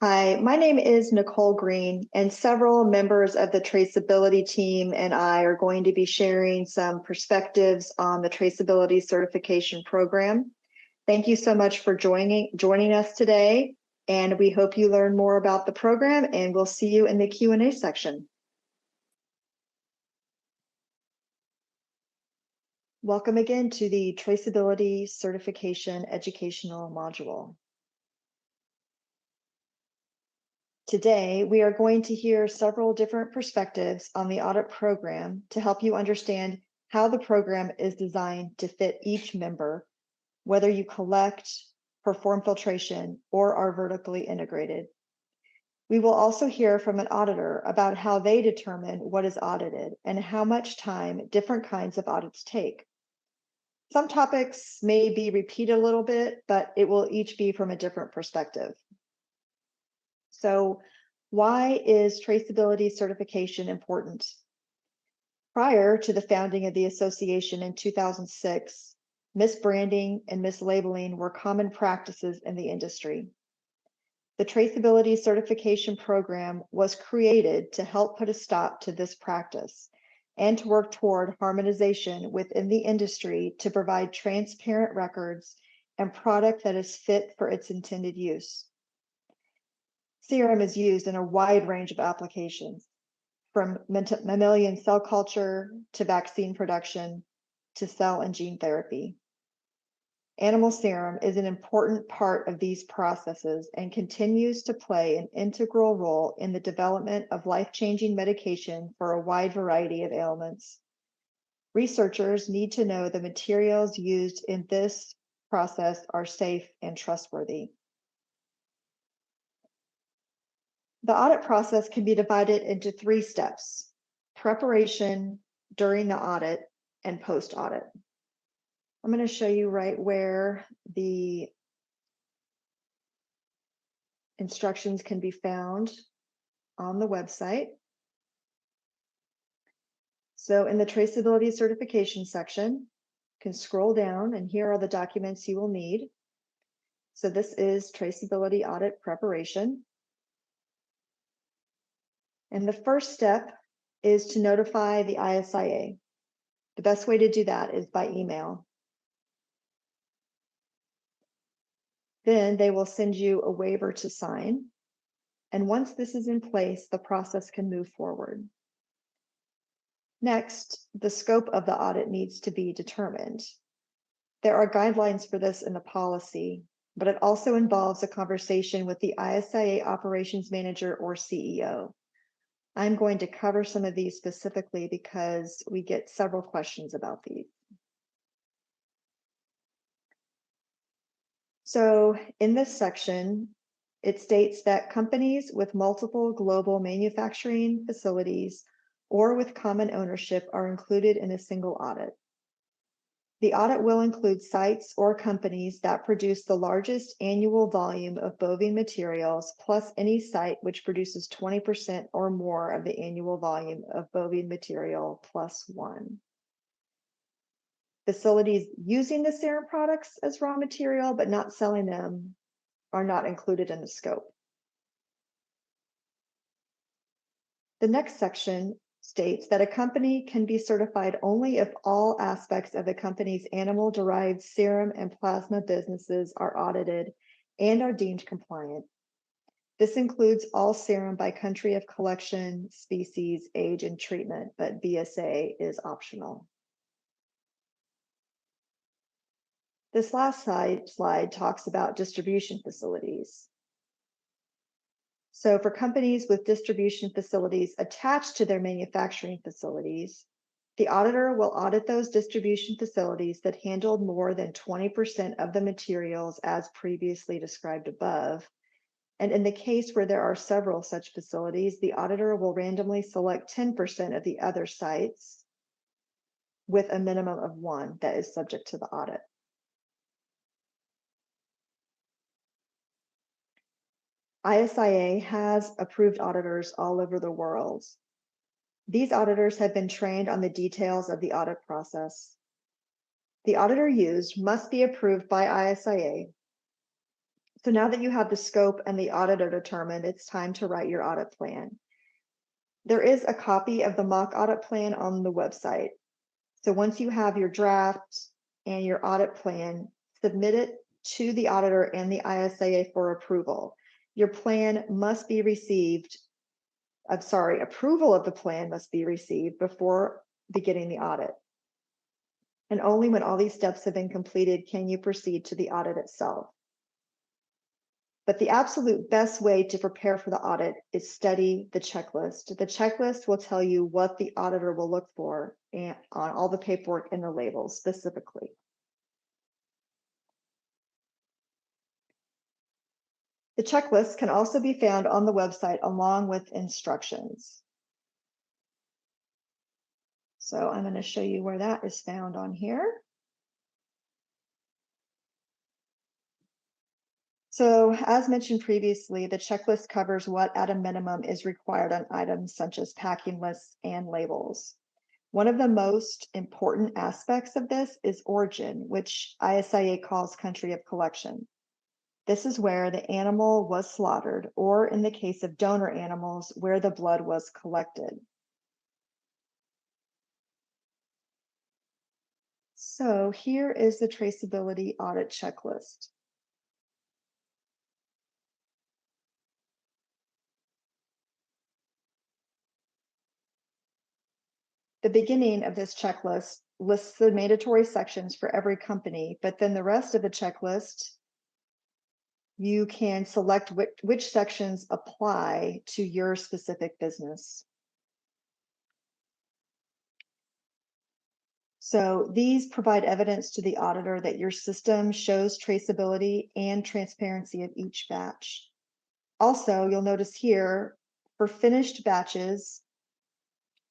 Hi, my name is Nicole Green, and several members of the traceability team and I are going to be sharing some perspectives on the traceability certification program. Thank you so much for joining us today, and we hope you learn more about the program, and we'll see you in the Q&A section. Welcome again to the Traceability Certification Educational Module. Today, we are going to hear several different perspectives on the audit program to help you understand how the program is designed to fit each member, whether you collect, perform filtration, or are vertically integrated. We will also hear from an auditor about how they determine what is audited and how much time different kinds of audits take. Some topics may be repeated a little bit, but it will each be from a different perspective. So, why is traceability certification important? Prior to the founding of the association in 2006, misbranding and mislabeling were common practices in the industry. The traceability certification program was created to help put a stop to this practice and to work toward harmonization within the industry to provide transparent records and product that is fit for its intended use. Serum is used in a wide range of applications, from mammalian cell culture to vaccine production to cell and gene therapy. Animal serum is an important part of these processes and continues to play an integral role in the development of life-changing medication for a wide variety of ailments. Researchers need to know the materials used in this process are safe and trustworthy. The audit process can be divided into 3 steps: preparation, during the audit, and post-audit. I'm going to show you right where the instructions can be found on the website. So in the traceability certification section, you can scroll down, and here are the documents you will need. So this is traceability audit preparation. And the first step is to notify the ISIA. The best way to do that is by email. Then they will send you a waiver to sign. And once this is in place, the process can move forward. Next, the scope of the audit needs to be determined. There are guidelines for this in the policy, but it also involves a conversation with the ISIA operations manager or CEO. I'm going to cover some of these specifically because we get several questions about these. So in this section, it states that companies with multiple global manufacturing facilities or with common ownership are included in a single audit. The audit will include sites or companies that produce the largest annual volume of bovine materials, plus any site which produces 20% or more of the annual volume of bovine material plus 1. Facilities using the serum products as raw material but not selling them are not included in the scope. The next section states that a company can be certified only if all aspects of the company's animal-derived serum and plasma businesses are audited and are deemed compliant. This includes all serum by country of collection, species, age, and treatment, but BSA is optional. This last slide talks about distribution facilities. So for companies with distribution facilities attached to their manufacturing facilities, the auditor will audit those distribution facilities that handled more than 20% of the materials as previously described above. And in the case where there are several such facilities, the auditor will randomly select 10% of the other sites with a minimum of 1 that is subject to the audit. ISIA has approved auditors all over the world. These auditors have been trained on the details of the audit process. The auditor used must be approved by ISIA. So now that you have the scope and the auditor determined, it's time to write your audit plan. There is a copy of the mock audit plan on the website. So once you have your draft and your audit plan, submit it to the auditor and the ISAA for approval. Your plan must be received, approval of the plan must be received before beginning the audit. And only when all these steps have been completed can you proceed to the audit itself. But the absolute best way to prepare for the audit is study the checklist. The checklist will tell you what the auditor will look for and on all the paperwork and the labels specifically. The checklist can also be found on the website along with instructions. So I'm going to show you where that is found on here. So as mentioned previously, the checklist covers what at a minimum is required on items such as packing lists and labels. One of the most important aspects of this is origin, which ISIA calls country of collection. This is where the animal was slaughtered, or in the case of donor animals, where the blood was collected. So here is the traceability audit checklist. The beginning of this checklist lists the mandatory sections for every company, but then the rest of the checklist, you can select which sections apply to your specific business. So these provide evidence to the auditor that your system shows traceability and transparency of each batch. Also, you'll notice here, for finished batches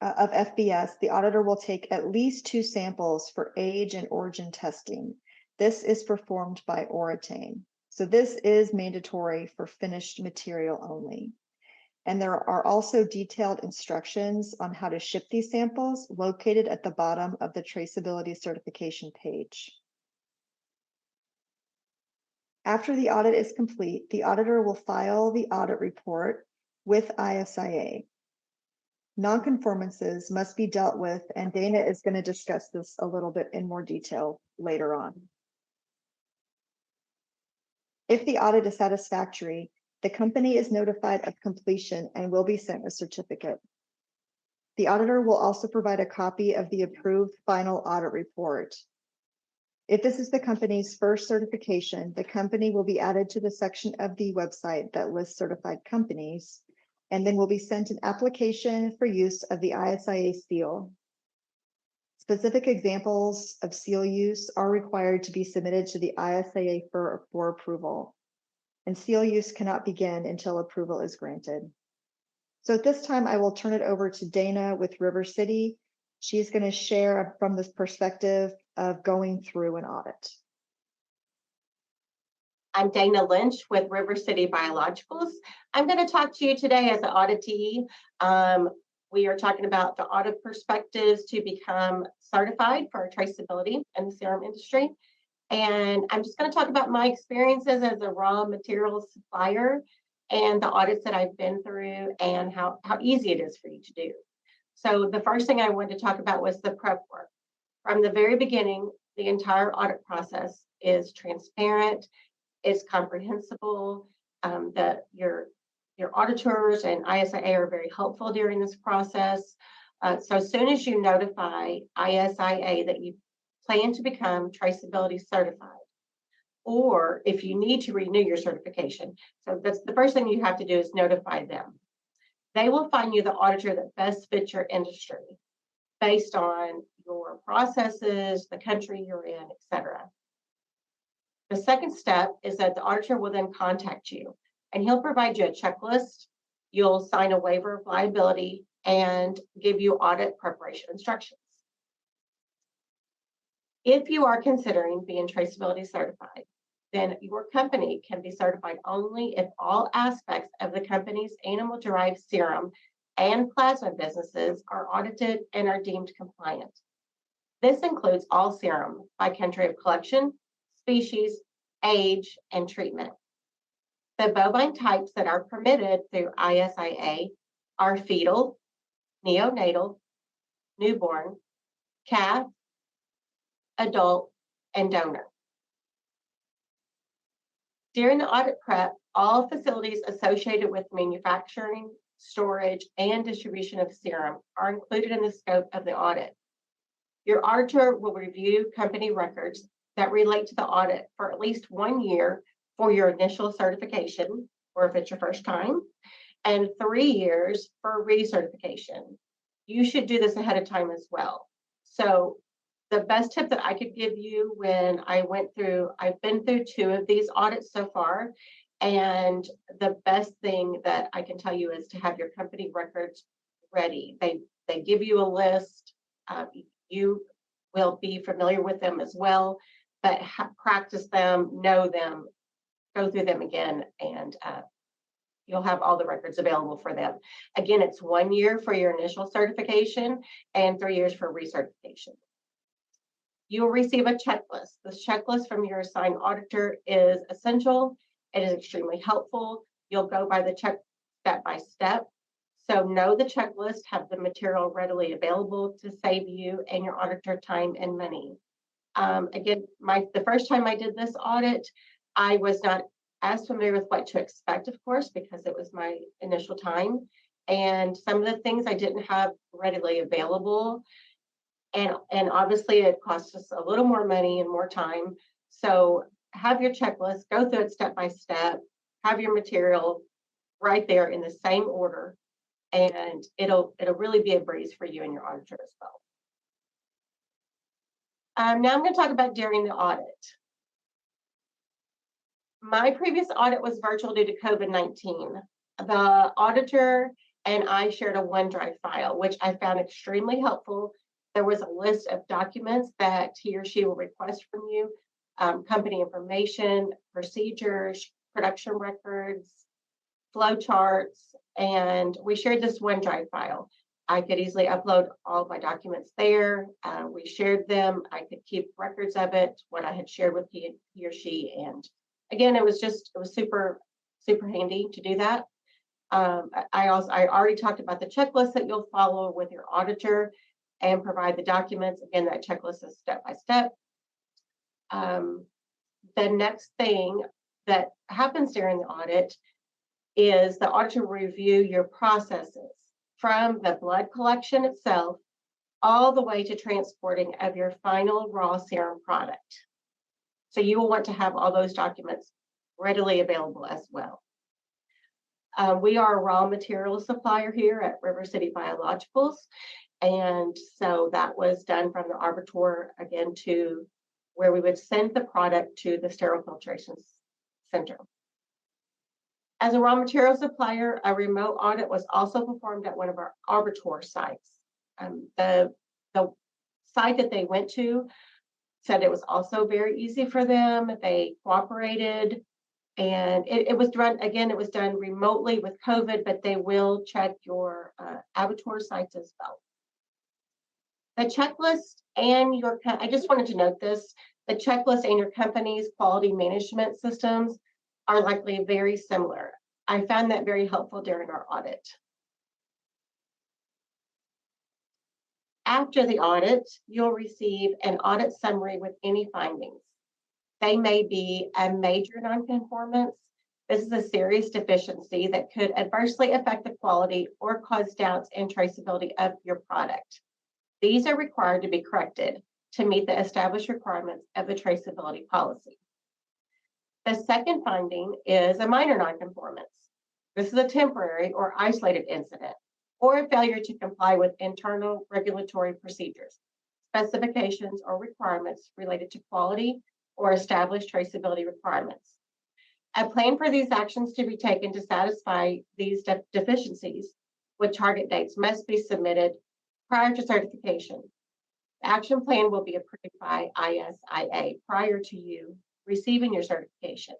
of FBS, the auditor will take at least 2 samples for age and origin testing. This is performed by Oratane. So this is mandatory for finished material only. And there are also detailed instructions on how to ship these samples located at the bottom of the traceability certification page. After the audit is complete, the auditor will file the audit report with ISIA. Nonconformances must be dealt with, and Dana is going to discuss this a little bit in more detail later on. If the audit is satisfactory, the company is notified of completion and will be sent a certificate. The auditor will also provide a copy of the approved final audit report. If this is the company's first certification, the company will be added to the section of the website that lists certified companies, and then will be sent an application for use of the ISIA seal. Specific examples of seal use are required to be submitted to the ISIA for approval, and seal use cannot begin until approval is granted. So at this time, I will turn it over to Dana with River City. She's going to share from this perspective of going through an audit. I'm Dana Lynch with River City Biologicals. I'm going to talk to you today as an auditee. We are talking about the audit perspectives to become certified for traceability in the serum industry. And I'm just going to talk about my experiences as a raw materials supplier and the audits that I've been through and how easy it is for you to do. So the first thing I wanted to talk about was the prep work. From the very beginning, the entire audit process is transparent, it's comprehensible, that your auditors and ISIA are very helpful during this process. So as soon as you notify ISIA that you plan to become traceability certified, or if you need to renew your certification, so that's the first thing you have to do is notify them. They will find you the auditor that best fits your industry based on your processes, the country you're in, etc. The second step is that the auditor will then contact you and he'll provide you a checklist. You'll sign a waiver of liability and give you audit preparation instructions. If you are considering being traceability certified, then your company can be certified only if all aspects of the company's animal-derived serum and plasma businesses are audited and are deemed compliant. This includes all serum by country of collection, species, age, and treatment. The bovine types that are permitted through ISIA are fetal, neonatal, newborn, calf, adult, and donor. During the audit prep, all facilities associated with manufacturing, storage, and distribution of serum are included in the scope of the audit. Your auditor will review company records that relate to the audit for at least 1 year for your initial certification, or if it's your first time, and 3 years for recertification. You should do this ahead of time as well. So the best tip that I could give you when I've been through 2 of these audits so far, and the best thing that I can tell you is to have your company records ready. They give you a list. You will be familiar with them as well, but practice them, know them, go through them again, and you'll have all the records available for them. Again, it's 1 year for your initial certification and 3 years for recertification. You will receive a checklist. This checklist from your assigned auditor is essential. It is extremely helpful. You'll go by the check step by step. So know the checklist, have the material readily available to save you and your auditor time and money. Again, the first time I did this audit, I was not as familiar with what to expect, of course, because it was my initial time. And some of the things I didn't have readily available. And obviously it costs us a little more money and more time. So have your checklist, go through it step by step, have your material right there in the same order, and it'll really be a breeze for you and your auditor as well. Now I'm going to talk about during the audit. My previous audit was virtual due to COVID-19. The auditor and I shared a OneDrive file, which I found extremely helpful. There was a list of documents that he or she will request from you, company information, procedures, production records, flow charts, and we shared this OneDrive file. I could easily upload all of my documents there. We shared them. I could keep records of it, what I had shared with he or she, and again, it was super, super handy to do that. I already talked about the checklist that you'll follow with your auditor and provide the documents. Again, that checklist is step by step. The next thing that happens during the audit is the auditor will review your processes from the blood collection itself all the way to transporting of your final raw serum product. So you will want to have all those documents readily available as well. We are a raw material supplier here at River City Biologicals. And so that was done from the arbiter again to where we would send the product to the sterile filtration center. As a raw material supplier, a remote audit was also performed at one of our arbiter sites. The site that they went to said it was also very easy for them. They cooperated, and it was done remotely with COVID, but they will check your abattoir sites as well. The checklist and I just wanted to note this, the checklist and your company's quality management systems are likely very similar. I found that very helpful during our audit. After the audit, you'll receive an audit summary with any findings. They may be a major nonconformance. This is a serious deficiency that could adversely affect the quality or cause doubts and traceability of your product. These are required to be corrected to meet the established requirements of the traceability policy. The second finding is a minor nonconformance. This is a temporary or isolated incident or a failure to comply with internal regulatory procedures, specifications, or requirements related to quality or established traceability requirements. A plan for these actions to be taken to satisfy these deficiencies with target dates must be submitted prior to certification. The action plan will be approved by ISIA prior to you receiving your certification,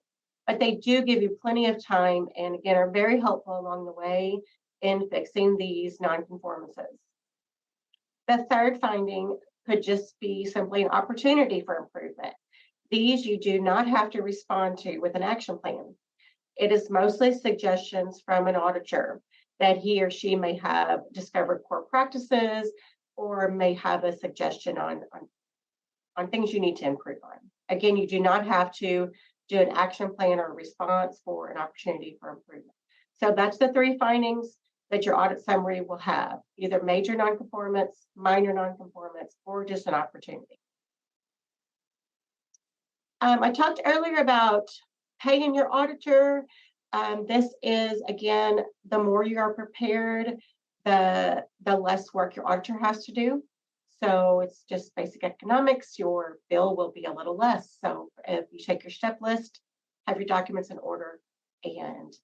but they do give you plenty of time and again are very helpful along the way in fixing these nonconformances. The third finding could just be simply an opportunity for improvement. These you do not have to respond to with an action plan. It is mostly suggestions from an auditor that he or she may have discovered core practices or may have a suggestion on things you need to improve on. Again, you do not have to do an action plan or response for an opportunity for improvement. So that's the 3 findings that your audit summary will have, either major nonconformance, minor nonconformance, or just an opportunity. I talked earlier about paying your auditor. This is, again, the more you are prepared, the less work your auditor has to do. So it's just basic economics. Your bill will be a little less. So if you take your step list, have your documents in order, and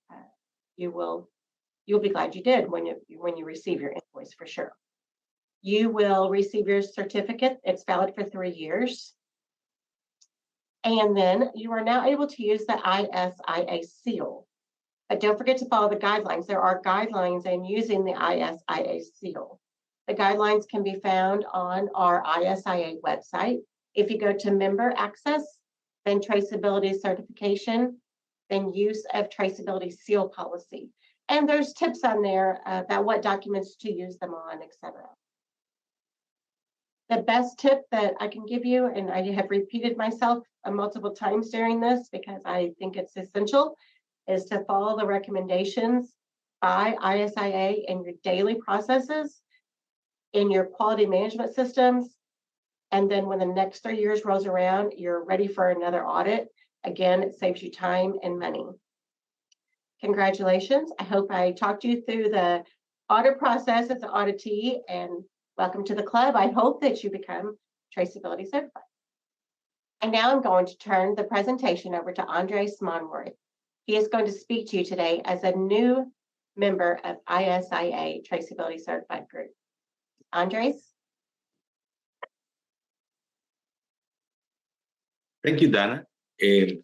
you'll be glad you did when you receive your invoice for sure. You will receive your certificate. It's valid for 3 years. And then you are now able to use the ISIA seal. But don't forget to follow the guidelines. There are guidelines in using the ISIA seal. The guidelines can be found on our ISIA website. If you go to member access, then traceability certification, then use of traceability seal policy. And there's tips on there about what documents to use them on, etc. The best tip that I can give you, and I have repeated myself multiple times during this because I think it's essential, is to follow the recommendations by ISIA in your daily processes, in your quality management systems. And then when the next 3 years rolls around, you're ready for another audit. Again, it saves you time and money. Congratulations. I hope I talked you through the audit process as an auditee, and welcome to the club. I hope that you become traceability certified. And now I'm going to turn the presentation over to Andres Monroy. He is going to speak to you today as a new member of ISIA Traceability Certified Group. Andres? Thank you, Dana.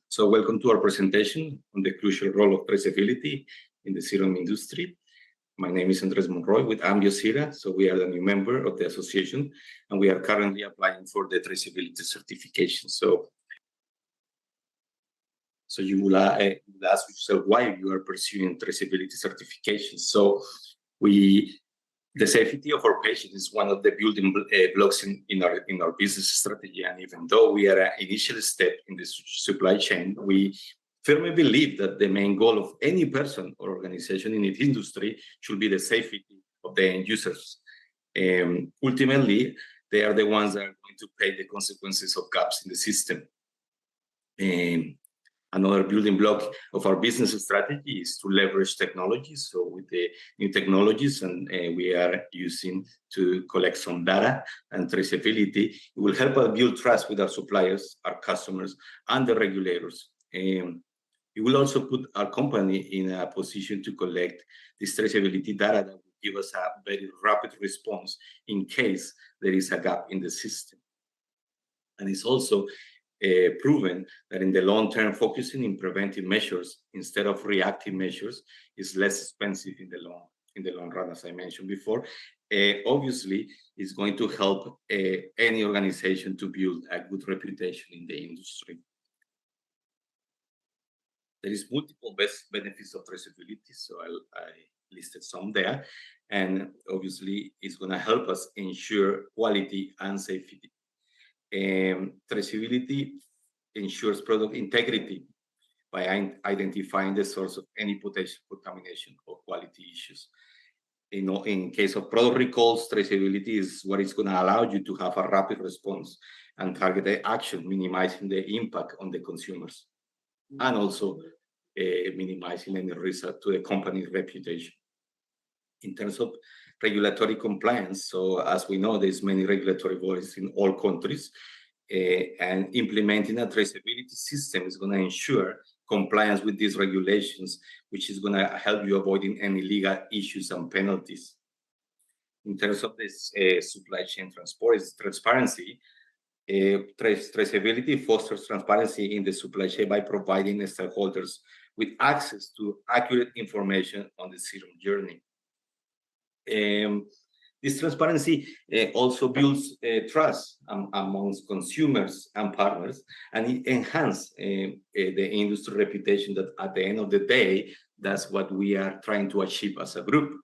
So welcome to our presentation on the crucial role of traceability in the serum industry. My name is Andres Monroy with Ambiosira. So we are the new member of the association, and we are currently applying for the traceability certification. So you will ask yourself why you are pursuing traceability certification. So the safety of our patients is one of the building blocks in our business strategy. And even though we are an initial step in the supply chain, we firmly believe that the main goal of any person or organization in its industry should be the safety of the end users. Ultimately, they are the ones that are going to pay the consequences of gaps in the system. Another building block of our business strategy is to leverage technology. So with the new technologies and we are using to collect some data and traceability, it will help us build trust with our suppliers, our customers, and the regulators. It will also put our company in a position to collect this traceability data that will give us a very rapid response in case there is a gap in the system. And it's also proven that in the long term, focusing in preventive measures instead of reactive measures is less expensive in the long run, as I mentioned before. Obviously, it's going to help any organization to build a good reputation in the industry. There is multiple best benefits of traceability, so I listed some there, and obviously it's going to help us ensure quality and safety. Traceability ensures product integrity by identifying the source of any potential contamination or quality issues. In case of product recalls, traceability is what is going to allow you to have a rapid response and targeted action, minimizing the impact on the consumers, and also minimizing any risk to the company's reputation. In terms of regulatory compliance, so as we know, there's many regulatory bodies in all countries, and implementing a traceability system is going to ensure compliance with these regulations, which is going to help you avoiding any legal issues and penalties. In terms of this supply chain transparency, traceability fosters transparency in the supply chain by providing stakeholders with access to accurate information on the serum journey. This transparency also builds trust amongst consumers and partners, and it enhances the industry reputation that at the end of the day, that's what we are trying to achieve as a group.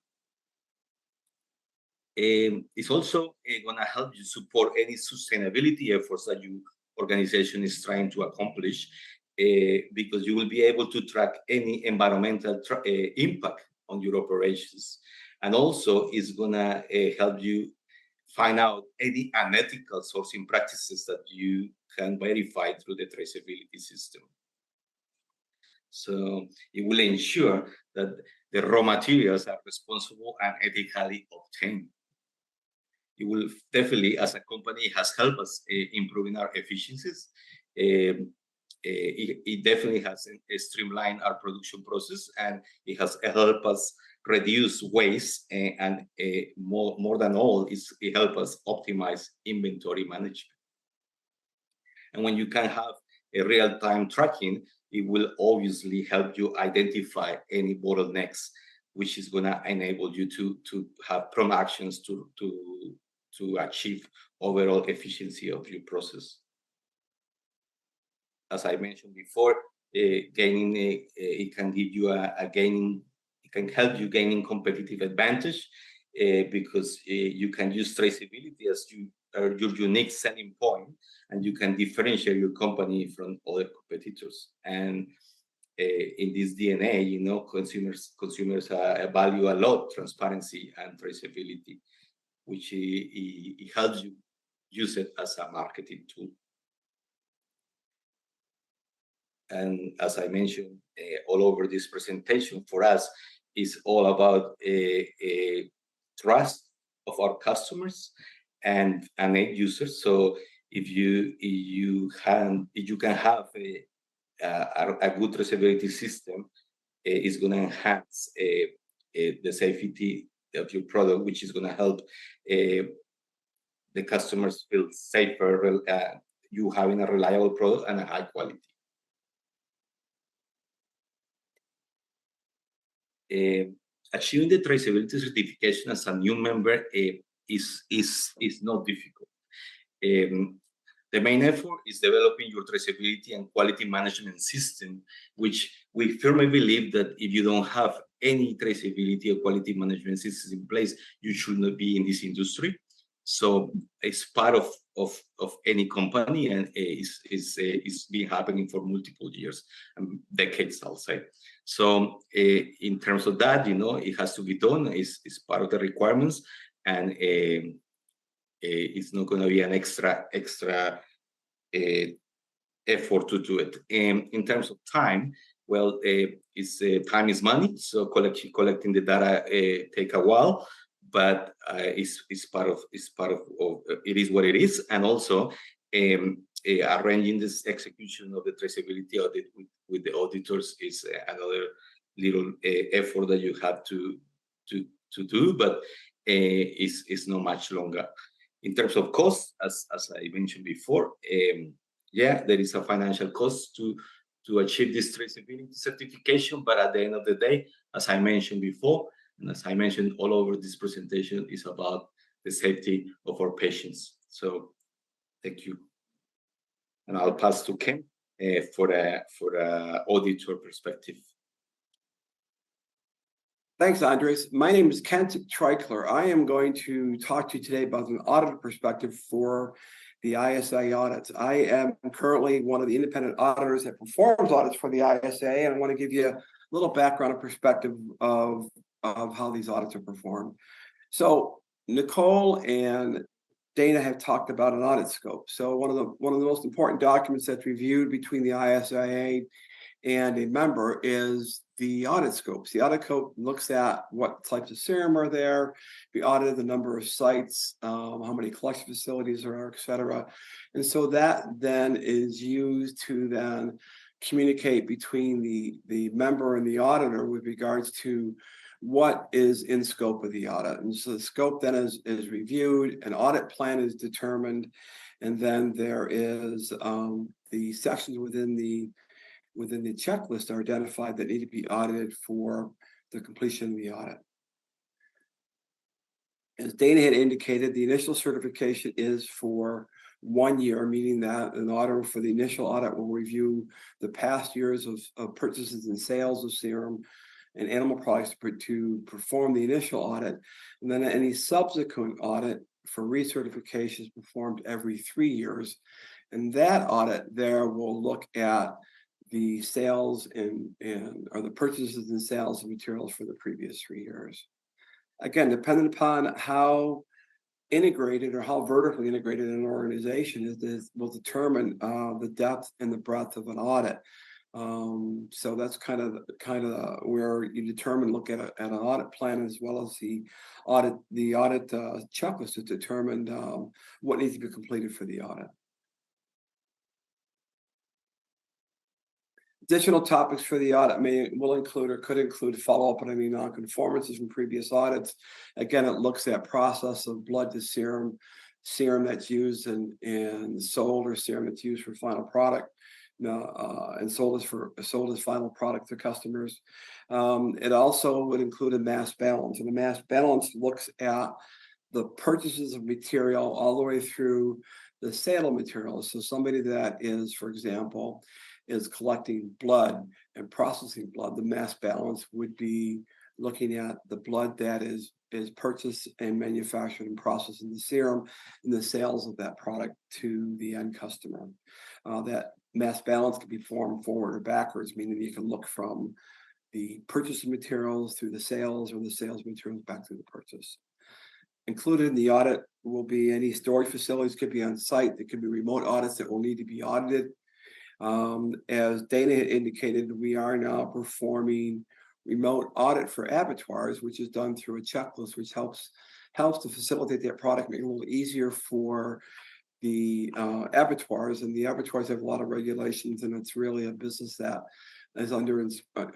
It's also going to help you support any sustainability efforts that your organization is trying to accomplish, because you will be able to track any environmental impact on your operations. And also it's going to help you find out any unethical sourcing practices that you can verify through the traceability system. So it will ensure that the raw materials are responsible and ethically obtained. It will definitely, as a company, has helped us improving our efficiencies. It definitely has streamlined our production process, and it has helped us reduce waste, and more than all, it helps us optimize inventory management. And when you can have a real-time tracking, it will obviously help you identify any bottlenecks, which is going to enable you to have prompt actions to achieve overall efficiency of your process. As I mentioned before, it can give you it can help you gaining competitive advantage, because you can use traceability as your unique selling point, and you can differentiate your company from other competitors. And in this DNA, you know, consumers value a lot transparency and traceability, which it helps you use it as a marketing tool. And as I mentioned all over this presentation, for us, is all about trust of our customers and end users. So if you can have a good traceability system, it's going to enhance the safety of your product, which is going to help the customers feel safer, you having a reliable product and a high quality. Achieving the traceability certification as a new member is not difficult. The main effort is developing your traceability and quality management system, which we firmly believe that if you don't have any traceability or quality management systems in place, you should not be in this industry. So it's part of any company, and it's been happening for multiple years, decades, I'll say. So in terms of that, you know, it has to be done. It's part of the requirements, and it's not going to be an extra effort to do it. In terms of time, well, time is money, so collecting the data take a while, but it's part of it is what it is. And also arranging this execution of the traceability audit with the auditors is another little effort that you have to do, but it's not much longer. In terms of cost, as I mentioned before, yeah, there is a financial cost to achieve this traceability certification, but at the end of the day, as I mentioned before, and as I mentioned all over this presentation, is about the safety of our patients. So thank you. And I'll pass to Ken for a auditor perspective. Thanks, Andres. My name is Kent Treichler. I am going to talk to you today about an auditor perspective for the ISA audits. I am currently one of the independent auditors that performs audits for the ISA, and I want to give you a little background and perspective of how these audits are performed. So Nicole and Dana have talked about an audit scope. So one of the most important documents that's reviewed between the ISA and a member is the audit scopes. The audit scope looks at what types of serum are there, be audited, the number of sites, how many collection facilities there are, et cetera. And so that then is used to then communicate between the member and the auditor with regards to what is in scope of the audit. And so the scope then is reviewed, an audit plan is determined, and then there is the sections within the checklist are identified that need to be audited for the completion of the audit. As Dana had indicated, the initial certification is for 1 year, meaning that an auditor for the initial audit will review the past years of purchases and sales of serum and animal products to perform the initial audit. And then any subsequent audit for recertification is performed every 3 years. And that audit there will look at the sales or the purchases and sales of materials for the previous 3 years. Again, depending upon how integrated or how vertically integrated an organization is will determine the depth and the breadth of an audit. So that's kind of where you determine, look at an audit plan as well as the audit checklist to determine what needs to be completed for the audit. Additional topics for the audit will include or could include follow-up on any non-conformances from previous audits. Again, it looks at process of blood to serum that's used and sold, or serum that's used for final product, and sold as final product to customers. It also would include a mass balance, and the mass balance looks at the purchases of material all the way through the sale of materials. So somebody that is, for example, is collecting blood and processing blood, the mass balance would be looking at the blood that is purchased and manufactured and processed in the serum and the sales of that product to the end customer. That mass balance can be formed forward or backwards, meaning you can look from the purchase of materials through the sales, or the sales of materials back through the purchase. Included in the audit will be any storage facilities, could be on site, there could be remote audits that will need to be audited. As Dana had indicated, we are now performing remote audit for abattoirs, which is done through a checklist, which helps to facilitate that product, make it a little easier for the abattoirs. And the abattoirs have a lot of regulations, and it's really a business that is under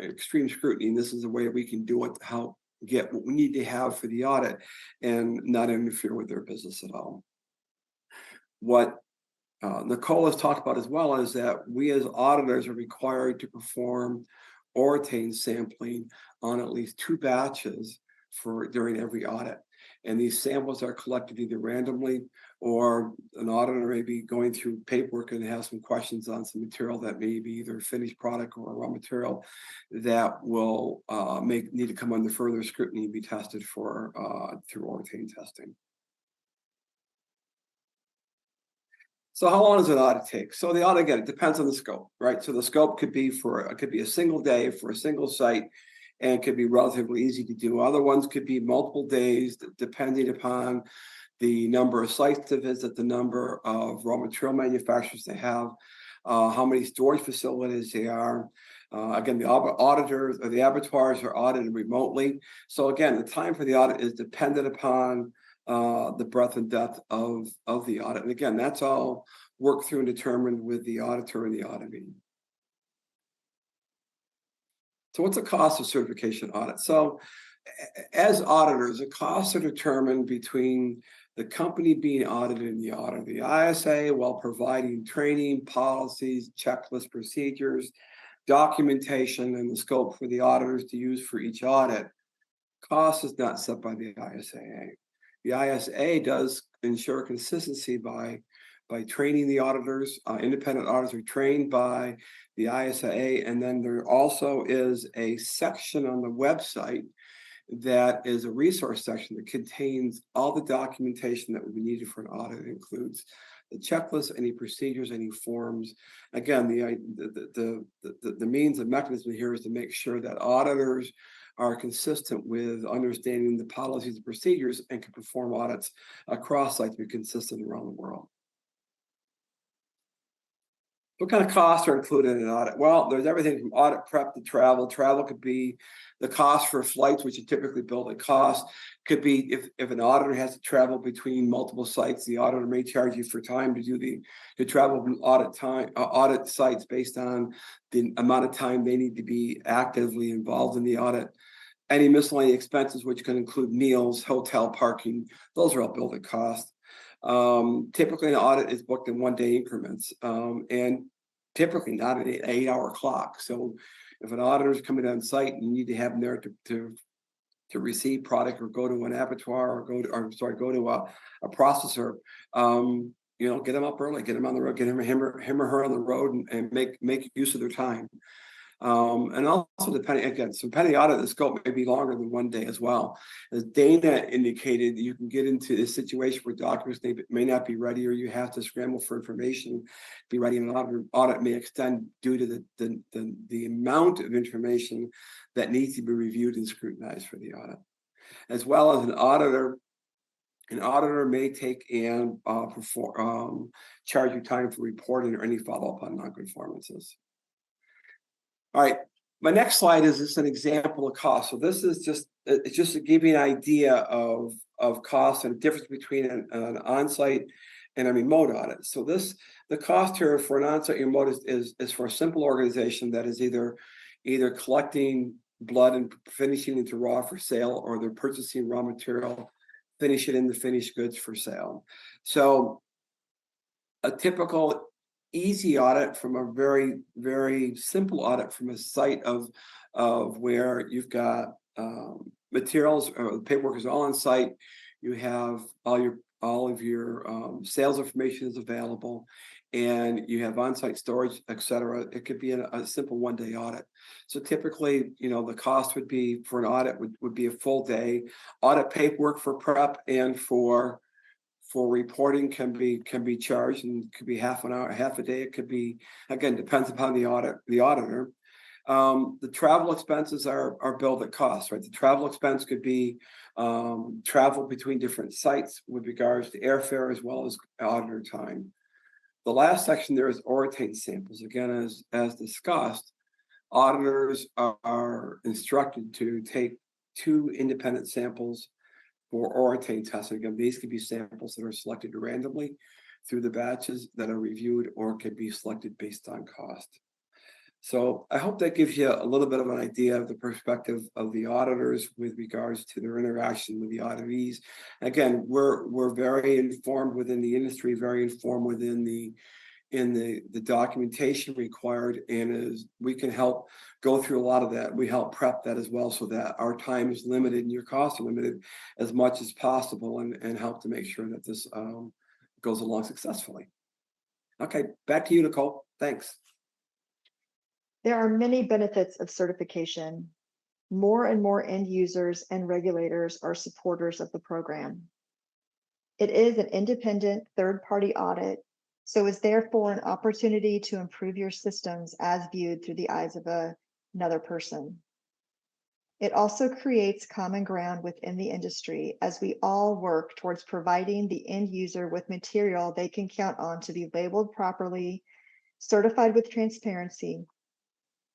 extreme scrutiny. And this is a way we can do it to help get what we need to have for the audit and not interfere with their business at all. What Nicole has talked about as well is that we as auditors are required to perform orethane sampling on at least 2 batches during every audit. And these samples are collected either randomly, or an auditor may be going through paperwork and has some questions on some material that may be either finished product or raw material that will need to come under further scrutiny and be tested for through orethane testing. So how long does an audit take? So the audit, again, it depends on the scope, right? So the scope could be a single day for a single site, and it could be relatively easy to do. Other ones could be multiple days, depending upon the number of sites to visit, the number of raw material manufacturers they have, how many storage facilities they are. Again, the auditors or the abattoirs are audited remotely. So again, the time for the audit is dependent upon the breadth and depth of the audit. And again, that's all worked through and determined with the auditor and the auditee. So what's the cost of certification audit? So as auditors, the costs are determined between the company being audited and the auditor. The ISA, while providing training, policies, checklist procedures, documentation, and the scope for the auditors to use for each audit, cost is not set by the ISAA. The ISA does ensure consistency by training the auditors. Independent auditors are trained by the ISA, and then there also is a section on the website that is a resource section that contains all the documentation that would be needed for an audit. It includes the checklist, any procedures, any forms. Again, the means and mechanism here is to make sure that auditors are consistent with understanding the policies and procedures and can perform audits across sites to be consistent around the world. What kind of costs are included in an audit? Well, there's everything from audit prep to travel. Travel could be the cost for flights, which you typically bill at cost. Could be if an auditor has to travel between multiple sites, the auditor may charge you for time to travel from audit sites based on the amount of time they need to be actively involved in the audit. Any miscellaneous expenses, which can include meals, hotel, parking, those are all billed at cost. Typically, an audit is booked in 1-day increments, and typically not an 8-hour clock. So if an auditor is coming on site and you need to have them there to receive product or go to an abattoir or go to a processor, get them up early, get them on the road, get him or her on the road and make use of their time. And also depending the audit, the scope may be longer than 1 day as well. As Dana indicated, you can get into a situation where documents may not be ready, or you have to scramble for information, be ready, and an audit may extend due to the amount of information that needs to be reviewed and scrutinized for the audit. As well as an auditor may take and charge you time for reporting or any follow-up on non-conformances. All right, my next slide is just an example of cost. So this is just to give you an idea of cost and the difference between an on-site and a remote audit. So the cost here for an on-site remote is for a simple organization that is either collecting blood and finishing into raw for sale, or they're purchasing raw material, finish it into finished goods for sale. So a typical easy audit from a very, very simple audit from a site of where you've got materials, the paperwork is all on site. You have all of your sales information is available, and you have on-site storage, etc. It could be a simple 1 day audit. So typically, the cost would be for an audit would be a full day. Audit paperwork for prep and for reporting can be charged, and could be half an hour, half a day. It could be, again, depends upon the auditor. The travel expenses are billed at cost, right? The travel expense could be travel between different sites with regards to airfare as well as auditor time. The last section there is Oratane samples. Again, as discussed, auditors are instructed to take 2 independent samples for Oratane testing. Again, these could be samples that are selected randomly through the batches that are reviewed, or can be selected based on cost. So I hope that gives you a little bit of an idea of the perspective of the auditors with regards to their interaction with the auditees. Again, we're very informed within the industry, very informed within the documentation required, and as we can help go through a lot of that, we help prep that as well, so that our time is limited and your costs are limited as much as possible, and help to make sure that this goes along successfully. Okay, back to you, Nicole. Thanks. There are many benefits of certification. More and more end users and regulators are supporters of the program. It is an independent third-party audit, so is therefore an opportunity to improve your systems as viewed through the eyes of another person. It also creates common ground within the industry, as we all work towards providing the end user with material they can count on to be labeled properly, certified with transparency,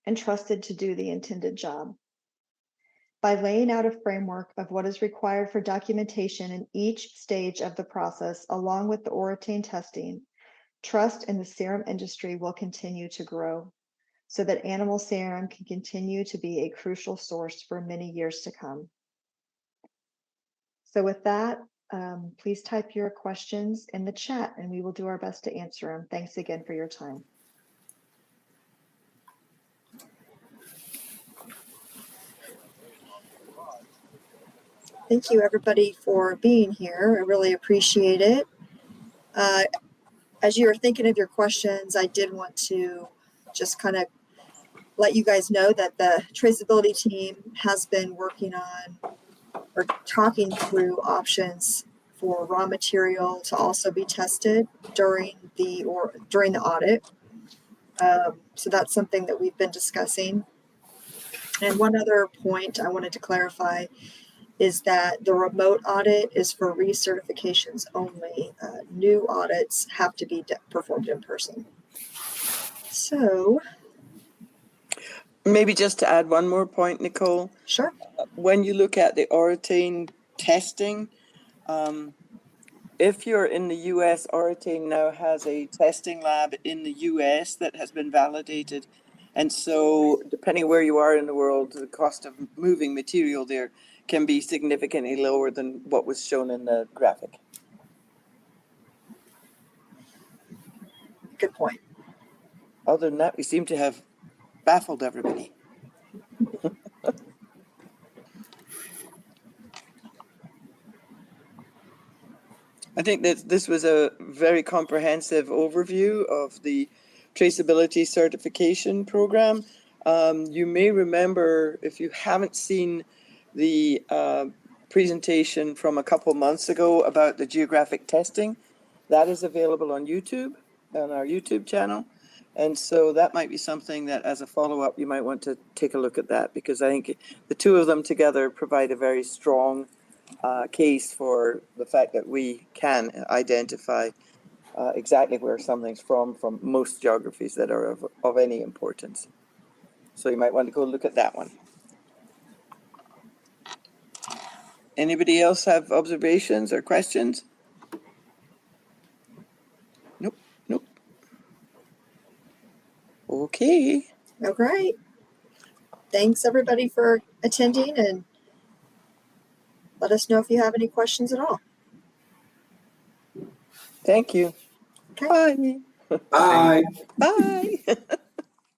and trusted to do the intended job. By laying out a framework of what is required for documentation in each stage of the process, along with the Oratane testing, trust in the serum industry will continue to grow, so that animal serum can continue to be a crucial source for many years to come. So with that, please type your questions in the chat and we will do our best to answer them. Thanks again for your time. Thank you, everybody, for being here. I really appreciate it. As you were thinking of your questions, I did want to just kind of let you guys know that the traceability team has been working on or talking through options for raw material to also be tested during the audit. So that's something that we've been discussing. And one other point I wanted to clarify is that the remote audit is for recertifications only. New audits have to be performed in person. So, maybe just to add one more point, Nicole. Sure. When you look at the Oratane testing, if you're in the US, Oratane now has a testing lab in the US that has been validated. And so depending where you are in the world, the cost of moving material there can be significantly lower than what was shown in the graphic. Good point. Other than that, we seem to have baffled everybody. I think that this was a very comprehensive overview of the Traceability Certification program. You may remember, if you haven't seen the presentation from a couple months ago about the geographic testing, that is available on YouTube, on our YouTube channel. And so that might be something that as a follow-up, you might want to take a look at that, because I think the two of them together provide a very strong case for the fact that we can identify exactly where something's from most geographies that are of any importance. So you might want to go look at that one. Anybody else have observations or questions? Nope, nope. Okay. All right. Thanks everybody for attending, and let us know if you have any questions at all. Thank you. Okay. Bye. Bye. Bye.